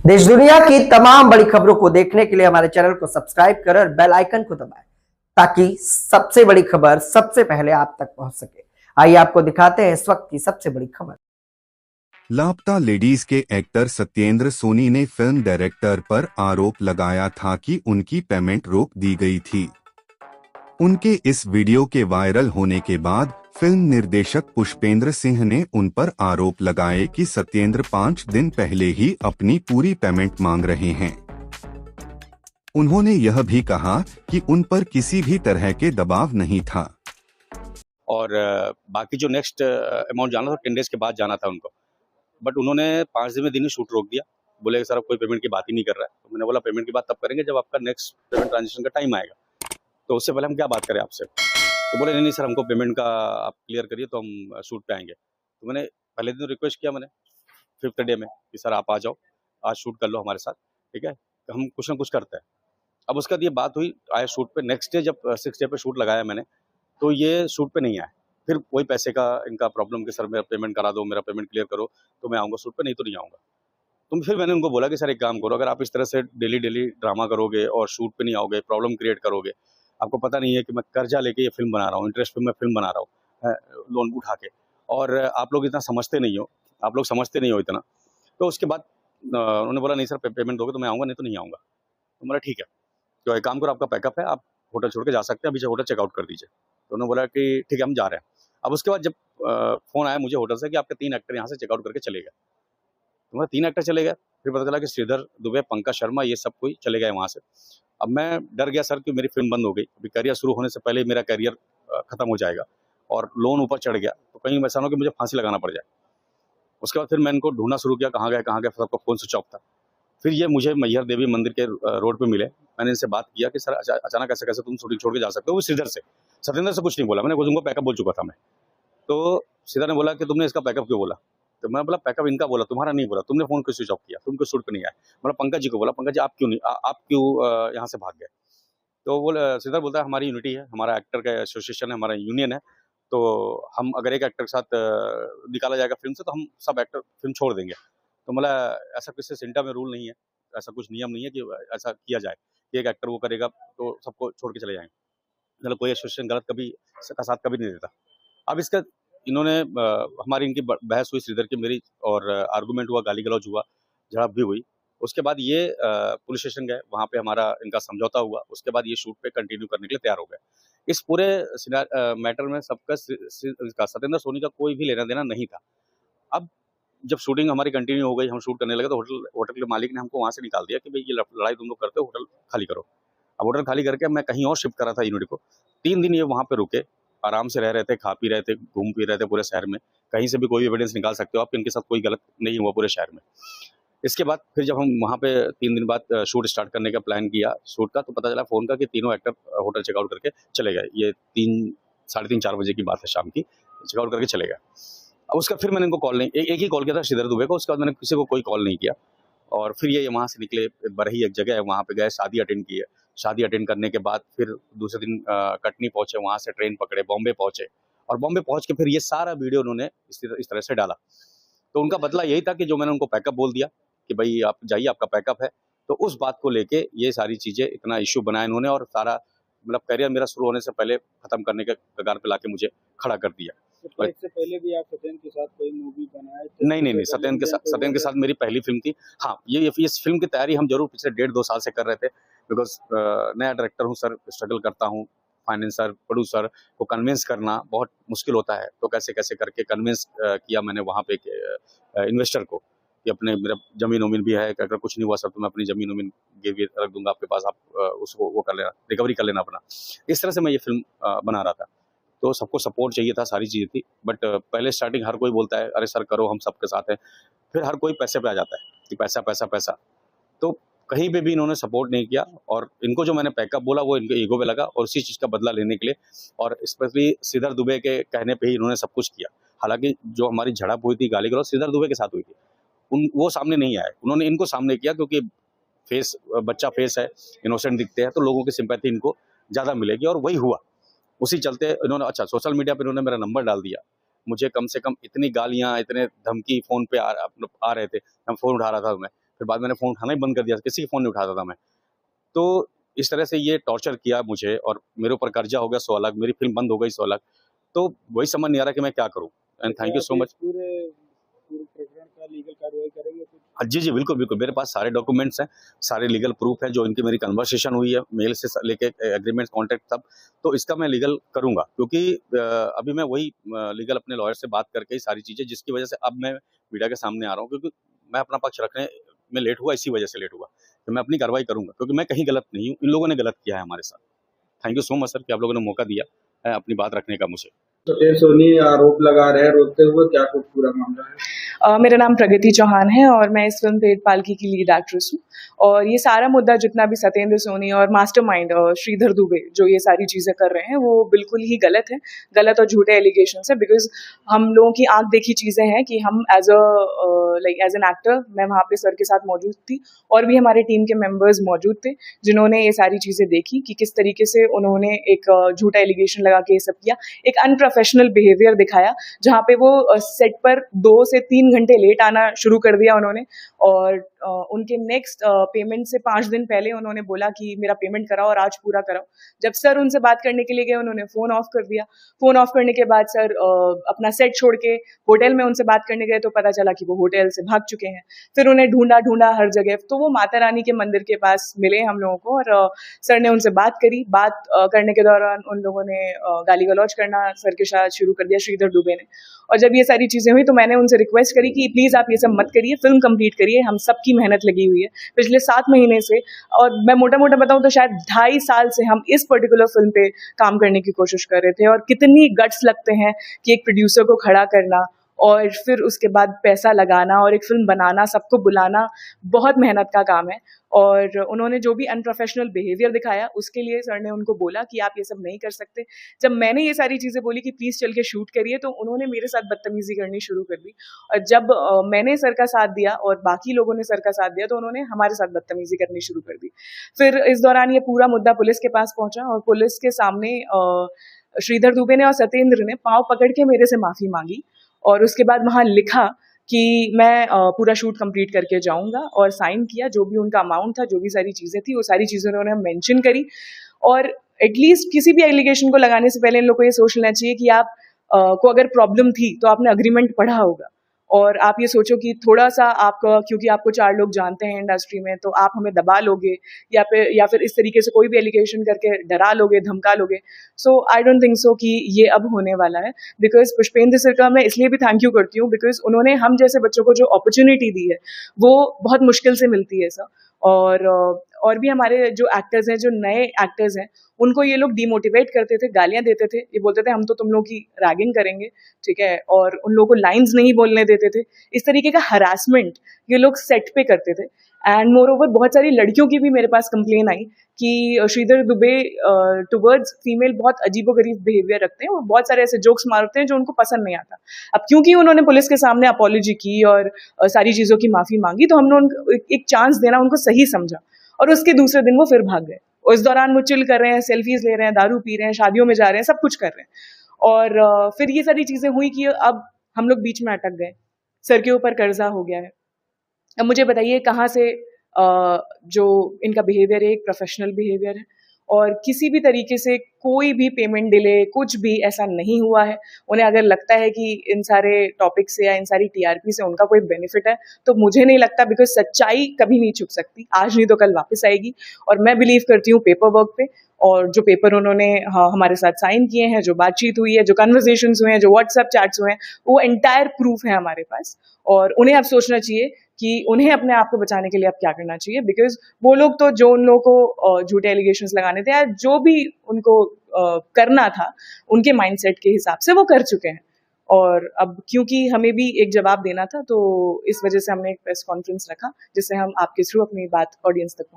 देश दुनिया की तमाम बड़ी खबरों को देखने के लिए हमारे चैनल को सब्सक्राइब करें और बेल आइकन को दबाएं ताकि सबसे बड़ी खबर सबसे पहले आप तक पहुंच सके। आइए आपको दिखाते हैं इस वक्त की सबसे बड़ी खबर। लापता लेडीज के एक्टर सत्येंद्र सोनी ने फिल्म डायरेक्टर पर आरोप लगाया था कि उनकी पेमेंट रोक दी गई थी। उनके इस वीडियो के वायरल होने के बाद फिल्म निर्देशक पुष्पेंद्र सिंह ने उन पर आरोप लगाए कि सत्येंद्र 5 दिन पहले ही अपनी पूरी पेमेंट मांग रहे हैं। उन्होंने यह भी कहा कि उन पर किसी भी तरह के दबाव नहीं था और बाकी जो नेक्स्ट अमाउंट जाना था 10 डेज के बाद जाना था उनको, बट उन्होंने 5 दिन में दिन ही शूट रोक दिया। बोले सर अब कोई पेमेंट की बात ही नहीं कर रहा है। तो मैंने बोला पेमेंट की बात तब करेंगे जब आपका नेक्स्ट पेमेंट ट्रांजेक्शन का टाइम आएगा, तो उससे पहले हम क्या बात करें आपसे। तो बोले नहीं सर हमको पेमेंट का आप क्लियर करिए तो हम शूट पे आएंगे। तो मैंने पहले दिन रिक्वेस्ट किया मैंने 5th डे में कि सर आप आ जाओ, आज शूट कर लो हमारे साथ, ठीक है, तो हम कुछ ना कुछ करते हैं। अब उसके बाद ये बात हुई, आए शूट पे। नेक्स्ट डे जब 6th डे पे शूट लगाया मैंने, तो ये शूट पे नहीं आए। फिर वही पैसे का इनका प्रॉब्लम कि सर मेरा पेमेंट करा दो, मेरा पेमेंट क्लियर करो तो मैं आऊँगा शूट पे, नहीं तो नहीं आऊँगा। तो फिर मैंने उनको बोला कि सर एक काम करो, अगर आप इस तरह से डेली ड्रामा करोगे और शूट पे नहीं आओगे, प्रॉब्लम क्रिएट करोगे, आपको पता नहीं है कि मैं कर्जा लेके ये फिल्म बना रहा हूँ, इंटरेस्ट पे मैं फिल्म बना रहा हूँ लोन उठा के, और आप लोग इतना समझते नहीं हो, आप लोग समझते नहीं हो इतना। तो उसके बाद उन्होंने बोला नहीं सर पेमेंट दोगे तो मैं आऊँगा, नहीं तो नहीं आऊँगा। तो बोला ठीक है, तो एक काम करो, आपका पैकअप है, आप होटल छोड़ के जा सकते हैं, अभी होटल चेकआउट कर दीजिए। तो उन्होंने बोला कि ठीक है हम जा रहे हैं। अब उसके बाद जब फ़ोन आया मुझे होटल से कि आपके 3 एक्टर यहाँ से चेकआउट करके चले गए। तो मैं 3 एक्टर चले गए, फिर पता चला कि श्रीधर दुबे, पंकज शर्मा ये सब कोई चले गए वहाँ से। अब मैं डर गया सर कि मेरी फ़िल्म बंद हो गई, अभी करियर शुरू होने से पहले ही मेरा करियर खत्म हो जाएगा और लोन ऊपर चढ़ गया, तो कहीं ऐसा ना हो कि मुझे फांसी लगाना पड़ जाए। उसके बाद फिर मैं इनको ढूँढना शुरू किया, कहाँ गए, सबका फ़ोन स्विच ऑफ था। फिर ये मुझे मैहर देवी मंदिर के रोड पे मिले। मैंने इनसे बात किया कि सर अचानक कैसे तुम शूटिंग छोड़ के जा सकते हो? वो श्रीधर से, सत्येंद्र से कुछ नहीं बोला, मैंने उनको पैकअप बोल चुका था मैं। तो श्रीधर ने बोला कि तुमने इसका पैकअप क्यों बोला? तो मैं बोला पैकअप इनका बोला, तुम्हारा नहीं बोला, तुमने फ़ोन क्यों स्विच ऑफ किया? तुम क्यों शूट पे नहीं आए? बोला पंकज जी को बोला, पंकज जी आप क्यों नहीं आप क्यों यहाँ से भाग गए? तो श्रीधर बोलता है हमारी यूनिटी है, हमारा एक्टर का एसोसिएशन है, हमारा यूनियन है, तो हम अगर एक एक्टर के साथ निकाला जाएगा फ़िल्म से तो हम सब एक्टर फ़िल्म छोड़ देंगे। तो बोला ऐसा किसी सिंटा में रूल नहीं है, ऐसा कुछ नियम नहीं है कि ऐसा किया जाए कि एक एक्टर वो करेगा तो सबको छोड़ के चले जाएँगे। मतलब कोई एसोसिएशन गलत कभी का साथ कभी नहीं देता। अब इसका इन्होंने हमारी इनकी बहस हुई श्रीधर की मेरी, और आर्गुमेंट हुआ, गाली-गलौज हुआ, झड़प भी हुई। उसके बाद ये पुलिस स्टेशन गए, वहाँ पे हमारा इनका समझौता हुआ। उसके बाद ये शूट पे कंटिन्यू करने के लिए तैयार हो गए। इस पूरे मैटर में सबका इसका सत्येंद्र सोनी का कोई भी लेना-देना नहीं था। अब जब शूटिंग हमारी कंटिन्यू हो गई, हम शूट करने लगे, तो होटल होटल के मालिक ने हमको वहाँ से निकाल दिया कि भई ये लड़ाई तुम लोग करते हो, होटल खाली करो। अब होटल खाली करके मैं कहीं और शिफ्ट कर रहा था यूनिट को। 3 दिन ये वहाँ पे रुके, आराम से रह रहे थे, खा पी रहे थे, घूम फिर रहे थे पूरे शहर में। कहीं से भी कोई एविडेंस निकाल सकते हो आप, इनके साथ कोई गलत नहीं हुआ पूरे शहर में। इसके बाद फिर जब हम वहाँ पे 3 दिन बाद शूट स्टार्ट करने का प्लान किया शूट का, तो पता चला फ़ोन का कि तीनों एक्टर होटल चेकआउट करके चले गए। ये 3 साढ़े 3 4 बजे की बात है शाम की, चेकआउट करके चले गए। अब उसका फिर मैंने इनको कॉल नहीं, एक ही कॉल किया था श्रीधर दुबे को, उसके बाद मैंने किसी को कोई कॉल नहीं किया। और फिर ये वहाँ से निकले, बरही एक जगह है वहाँ पे गए, शादी अटेंड की है। शादी अटेंड करने के बाद फिर दूसरे दिन कटनी पहुँचे, वहाँ से ट्रेन पकड़े, बॉम्बे पहुँचे, और बॉम्बे पहुँच के फिर ये सारा वीडियो उन्होंने इस तरह से डाला। तो उनका बदला यही था कि जो मैंने उनको पैकअप बोल दिया कि भई आप जाइए, आपका पैकअप है। तो उस बात को लेके ये सारी चीज़ें इतना इश्यू बनाया इन्होंने, और सारा मतलब करियर मेरा शुरू होने से पहले खत्म करने के कगार पे लाके मुझे खड़ा कर दिया। तो इससे पहले भी आप सत्येंद्र के साथ कोई मूवी बनाए थे? नहीं, सत्येंद्र के साथ मेरी पहली फ़िल्म थी। हाँ, ये इस फ़िल्म की तैयारी हम ज़रूर पिछले 1.5-2 साल से कर रहे थे, बिकॉज़ नया डायरेक्टर हूँ सर, स्ट्रगल करता हूँ। फाइनेंसर, प्रोड्यूसर को कन्विंस करना बहुत मुश्किल होता है, तो कैसे-कैसे करके कन्विंस किया मैंने वहाँ पे एक इन्वेस्टर को कि अपने मेरा ज़मीन-वमीन भी है, कि अगर कुछ नहीं हुआ सर तो मैं अपनी ज़मीन-वमीन गिरवी रख दूँगा आपके पास, आप उसको वो कर लेना, रिकवरी कर लेना अपना। इस तरह से मैं ये फ़िल्म बना रहा था। तो सबको सपोर्ट चाहिए था, सारी चीज़ें थी, बट पहले स्टार्टिंग हर कोई बोलता है, "अरे सर करो, हम सबके साथ हैं।" फिर हर कोई पैसे पे आ जाता है कि पैसा, पैसा, पैसा। तो कहीं पे भी इन्होंने सपोर्ट नहीं किया, और इनको जो मैंने पैकअप बोला वो इनके ईगो पे लगा, और उसी चीज़ का बदला लेने के लिए, और स्पेशली श्रीधर दुबे के कहने पे ही इन्होंने सब कुछ किया। हालाँकि जो हमारी झड़प हुई थी, गाली-गलौज श्रीधर दुबे के साथ हुई थी। वो सामने नहीं आए, उन्होंने इनको सामने किया, क्योंकि बच्चा फेस है, इनोसेंट दिखते हैं, तो लोगों की सिम्पैथी इनको ज़्यादा मिलेगी, और वही हुआ। उसी चलते इन्होंने सोशल मीडिया पे इन्होंने मेरा नंबर डाल दिया। मुझे कम से कम इतनी गालियाँ, इतने धमकी फ़ोन पे आ रहे थे, मैं फ़ोन उठा रहा था मैं। फिर बाद में मैंने फ़ोन उठाना ही बंद कर दिया, किसी का फ़ोन नहीं उठाता था मैं। तो इस तरह से ये टॉर्चर किया मुझे और मेरे ऊपर कर्जा हो गया 100 लाख, मेरी फ़िल्म बंद हो गई 100 लाख। तो वही समझ नहीं आ रहा कि मैं क्या करूँ? And thank you so much. पूरे पूरे प्रकरण का लीगल कार्रवाई करेंगे कुछ? जी, जी, बिल्कुल, बिल्कुल। मेरे पास सारे डॉक्यूमेंट्स हैं, सारे लीगल प्रूफ़ हैं, जो इनकी मेरी कन्वर्सेशन हुई है, मेल से लेके एग्रीमेंट, कॉन्ट्रैक्ट सब। तो इसका मैं लीगल करूँगा, क्योंकि अभी मैं वही लीगल अपने लॉयर से बात करके ही सारी चीज़ें, जिसकी वजह से अब मैं मीडिया के सामने आ रहा हूँ, क्योंकि मैं अपना पक्ष रखने में लेट हुआ, इसी वजह से लेट हुआ। तो मैं अपनी कार्रवाई करूँगा, क्योंकि मैं कहीं गलत नहीं हूँ, इन लोगों ने गलत किया है हमारे साथ। Thank you so much sir कि आप लोगों ने मौका दिया है अपनी बात रखने का मुझे। सत्येंद्र सोनी आरोप लगा रहे हैं रोकते हुए, क्या कुछ पूरा मामला है? मेरा नाम प्रगति चौहान है और मैं इस फिल्म पेट पालकी की लीड एक्ट्रेस हूँ। और ये सारा मुद्दा जितना भी सत्येंद्र सोनी और मास्टरमाइंड श्रीधर दुबे जो ये सारी चीज़ें कर रहे हैं, वो बिल्कुल ही गलत है, गलत और झूठे एलिगेशंस है। बिकॉज हम लोगों की आंख देखी चीज़ें हैं कि हम एज एन एक्टर, मैं वहाँ पे सर के साथ मौजूद थी और भी हमारे टीम के मेंबर्स मौजूद थे जिन्होंने ये सारी चीज़ें देखी कि किस तरीके से उन्होंने एक झूठा एलिगेशन लगा के ये सब किया, एक अनप्रोफेशनल बिहेवियर दिखाया, जहाँ पे वो सेट पर 2 से 3 घंटे लेट आना शुरू कर दिया उन्होंने। और उनके नेक्स्ट पेमेंट से 5 दिन पहले उन्होंने बोला कि मेरा पेमेंट कराओ और आज पूरा कराओ। जब सर उनसे बात करने के लिए गए, उन्होंने फ़ोन ऑफ कर दिया। फ़ोन ऑफ करने के बाद सर अपना सेट छोड़ के होटल में उनसे बात करने गए, तो पता चला कि वो होटल से भाग चुके हैं। फिर उन्हें ढूंढा हर जगह, तो वो माता रानी के मंदिर के पास मिले हम लोगों को और सर ने उनसे बात करी। बात करने के दौरान उन लोगों ने गाली गलौज करना सर के साथ शुरू कर दिया, श्रीधर दुबे ने। और जब ये सारी चीज़ें हुई तो मैंने उनसे रिक्वेस्ट करी कि प्लीज़ आप ये सब मत करिए, फिल्म कंप्लीट करिए, हम सबकी मेहनत लगी हुई है पिछले 7 महीने से। और मैं मोटा-मोटा बताऊँ तो शायद 2.5 साल से हम इस पर्टिकुलर फिल्म पे काम करने की कोशिश कर रहे थे। और कितनी गट्स लगते हैं कि एक प्रोड्यूसर को खड़ा करना और फिर उसके बाद पैसा लगाना और एक फिल्म बनाना, सबको बुलाना, बहुत मेहनत का काम है। और उन्होंने जो भी अनप्रोफेशनल बिहेवियर दिखाया, उसके लिए सर ने उनको बोला कि आप ये सब नहीं कर सकते। जब मैंने ये सारी चीज़ें बोली कि प्लीज़ चल के शूट करिए, तो उन्होंने मेरे साथ बदतमीज़ी करनी शुरू कर दी। और जब मैंने सर का साथ दिया और बाकी लोगों ने सर का साथ दिया, तो उन्होंने हमारे साथ बदतमीज़ी करनी शुरू कर दी। फिर इस दौरान ये पूरा मुद्दा पुलिस के पास पहुँचा और पुलिस के सामने श्रीधर दुबे ने और सत्येंद्र ने पाँव पकड़ के मेरे से माफ़ी मांगी और उसके बाद वहाँ लिखा कि मैं पूरा शूट कंप्लीट करके जाऊंगा, और साइन किया। जो भी उनका अमाउंट था, जो भी सारी चीज़ें थी, वो सारी चीज़ें उन्होंने मेंशन करी। और एटलीस्ट किसी भी एलिगेशन को लगाने से पहले इन लोगों को ये सोच लेना चाहिए कि आप को अगर प्रॉब्लम थी तो आपने अग्रीमेंट पढ़ा होगा, और आप ये सोचो कि थोड़ा सा आपका, क्योंकि आपको 4 लोग जानते हैं इंडस्ट्री में, तो आप हमें दबा लोगे या फिर इस तरीके से कोई भी एलिगेशन करके डरा लोगे, धमका लोगे। सो आई डोंट थिंक सो कि ये अब होने वाला है। बिकॉज पुष्पेंद्र सर का मैं इसलिए भी थैंक यू करती हूँ, बिकॉज उन्होंने हम जैसे बच्चों को जो अपॉर्चुनिटी दी है वो बहुत मुश्किल से मिलती है सर। और भी हमारे जो एक्टर्स हैं, जो नए एक्टर्स हैं, उनको ये लोग डिमोटिवेट करते थे, गालियां देते थे, ये बोलते थे हम तो तुम लोग की रैगिंग करेंगे, ठीक है, और उन लोगों को लाइंस नहीं बोलने देते थे। इस तरीके का हरासमेंट ये लोग सेट पे करते थे। एंड मोर ओवर बहुत सारी लड़कियों की भी मेरे पास कंप्लेन आई कि श्रीधर दुबे टुवर्ड्स फीमेल बहुत अजीबोगरीब बिहेवियर रखते हैं और बहुत सारे ऐसे जोक्स मारते हैं जो उनको पसंद नहीं आता। अब क्योंकि उन्होंने पुलिस के सामने अपॉलॉजी की और सारी चीज़ों की माफ़ी मांगी, तो हमने उनको एक चांस देना उनको सही समझा, और उसके दूसरे दिन वो फिर भाग गए। और इस दौरान वो चिल कर रहे हैं, सेल्फीज ले रहे हैं, दारू पी रहे हैं, शादियों में जा रहे हैं, सब कुछ कर रहे हैं। और फिर ये सारी चीज़ें हुई कि अब हम लोग बीच में अटक गए, सर के ऊपर कर्जा हो गया है। अब मुझे बताइए कहाँ से जो इनका बिहेवियर है, एक प्रोफेशनल बिहेवियर है, और किसी भी तरीके से कोई भी पेमेंट डिले, कुछ भी ऐसा नहीं हुआ है। उन्हें अगर लगता है कि इन सारे टॉपिक से या इन सारी टीआरपी से उनका कोई बेनिफिट है, तो मुझे नहीं लगता, बिकॉज सच्चाई कभी नहीं छुप सकती, आज नहीं तो कल वापस आएगी। और मैं बिलीव करती हूँ पेपर वर्क पे, और जो पेपर उन्होंने हमारे साथ साइन किए हैं, जो बातचीत हुई है, जो कन्वर्सेशंस हुए हैं, जो व्हाट्सएप चैट्स हुए हैं, वो एंटायर प्रूफ है हमारे पास। और उन्हें अब सोचना चाहिए कि उन्हें अपने आप को बचाने के लिए अब क्या करना चाहिए, बिकॉज वो लोग तो जो उन लोगों को झूठे एलिगेशंस लगाने थे या जो भी उनको करना था उनके माइंडसेट के हिसाब से वो कर चुके हैं। और अब क्योंकि हमें भी एक जवाब देना था, तो इस वजह से हमने एक प्रेस कॉन्फ्रेंस रखा जिससे हम आपके थ्रू अपनी बात ऑडियंस तक